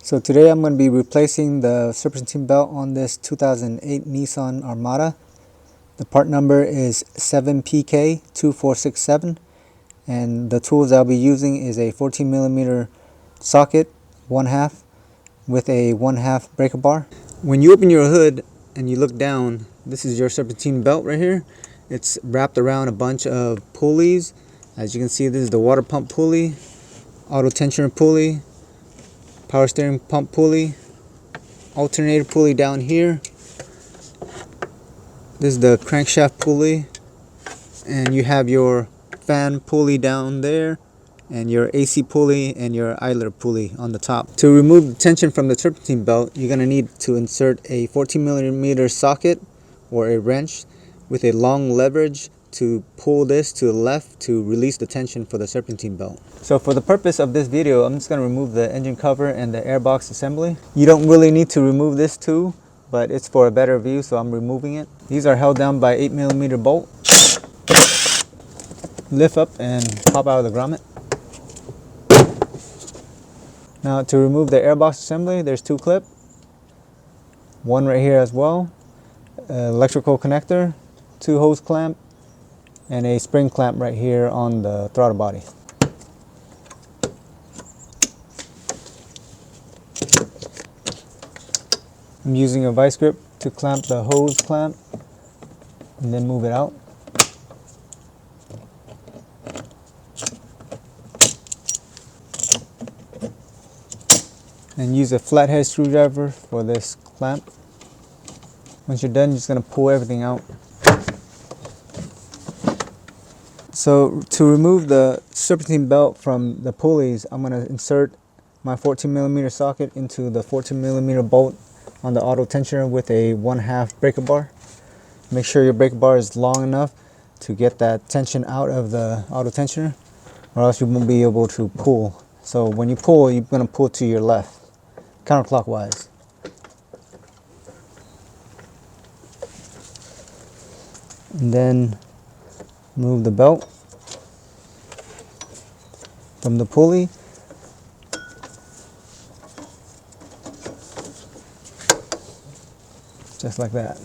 So today I'm going to be replacing the serpentine belt on this 2008 Nissan Armada. The part number is 7PK2467, and the tools I'll be using is a 14mm socket 1/2 with a 1/2 breaker bar. When you open your hood and you look down, this is your serpentine belt right here. It's wrapped around a bunch of pulleys. As you can see, this is the water pump pulley, auto tensioner pulley, power steering pump pulley, alternator pulley down here. This is the crankshaft pulley, and you have your fan pulley down there, and your AC pulley and your idler pulley on the top. To remove the tension from the serpentine belt, you're going to need to insert a 14mm socket or a wrench with a long leverage to pull this to the left to release the tension for the serpentine belt. So for the purpose of this video, I'm just going to remove the engine cover and the airbox assembly. You don't really need to remove this too, but it's for a better view, so I'm removing it. These are held down by 8mm bolt. Lift up and pop out of the grommet. Now to remove the airbox assembly, there's two clips. One right here as well. Electrical connector, 2 hose clamp, and a spring clamp right here on the throttle body. I'm using a vice grip to clamp the hose clamp and then move it out. And use a flathead screwdriver for this clamp. Once you're done, you're just going to pull everything out. So to remove the serpentine belt from the pulleys, I'm going to insert my 14mm socket into the 14mm bolt on the auto tensioner with a 1/2 breaker bar. Make sure your breaker bar is long enough to get that tension out of the auto tensioner, or else you won't be able to pull. So when you pull, you're going to pull to your left, counterclockwise. And then move the belt from the pulley. Just like that.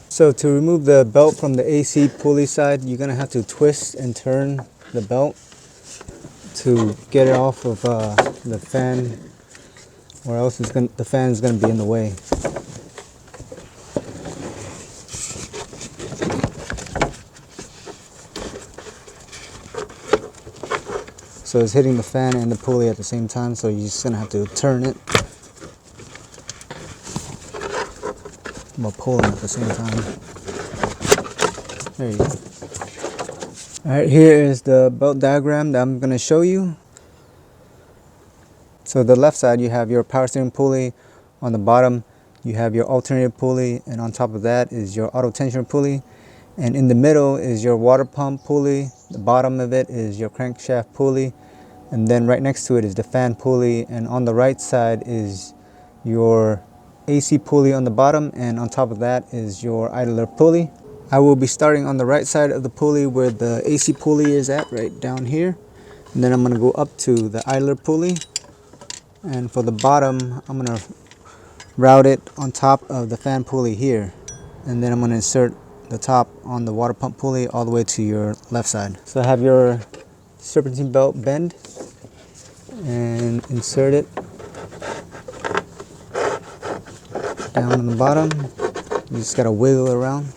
So to remove the belt from the AC pulley side, you're going to have to twist and turn the belt to get it off of the fan, or else the fan is going to be in the way. So it's hitting the fan and the pulley at the same time, so you're just going to have to turn it while pulling at the same time. There you go. Alright, here is the belt diagram that I'm going to show you. So the left side, you have your power steering pulley. On the bottom, you have your alternator pulley, and on top of that is your auto tensioner pulley. And in the middle is your water pump pulley. The bottom of it is your crankshaft pulley. And then right next to it is the fan pulley. And on the right side is your AC pulley on the bottom, and on top of that is your idler pulley. I will be starting on the right side of the pulley where the AC pulley is at, right down here. And then I'm going to go up to the idler pulley. And for the bottom, I'm going to route it on top of the fan pulley here. And then I'm going to insert the top on the water pump pulley all the way to your left side. So have your serpentine belt bend and insert it down on the bottom. You just gotta wiggle around.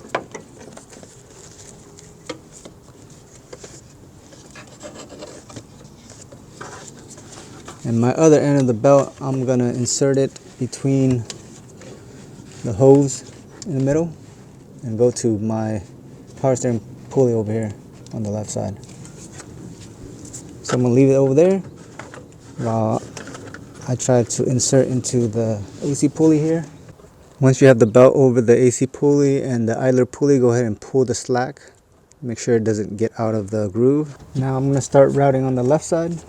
And my other end of the belt, I'm gonna insert it between the hose in the middle and go to my power steering pulley over here on the left side. So I'm gonna leave it over there while I try to insert into the AC pulley here. Once you have the belt over the AC pulley and the idler pulley, go ahead and pull the slack. Make sure it doesn't get out of the groove. Now I'm going to start routing on the left side.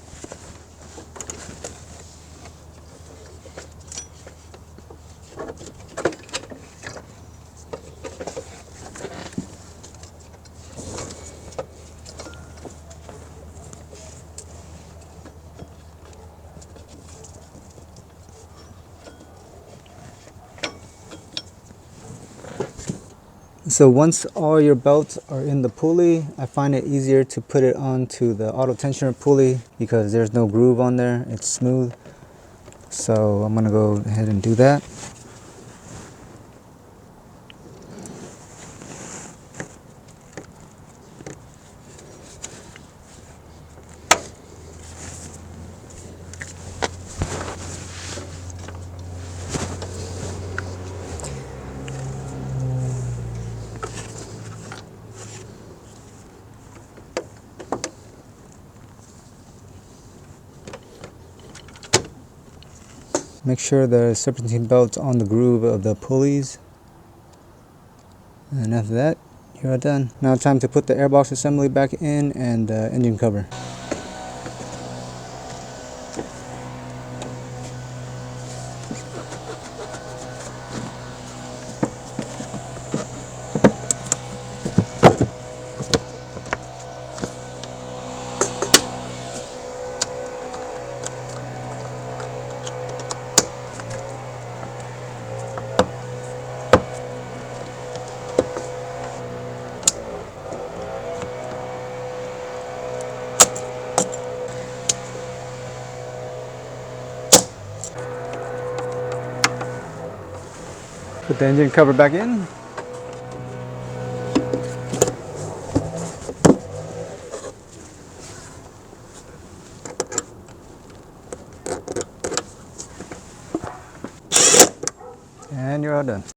So once all your belts are in the pulley, I find it easier to put it onto the auto tensioner pulley because there's no groove on there, it's smooth. So I'm gonna go ahead and do that. Make sure the serpentine belt's on the groove of the pulleys. And after that, you're done. Now time to put the airbox assembly back in and the engine cover. Put the engine cover back in. And you're all done.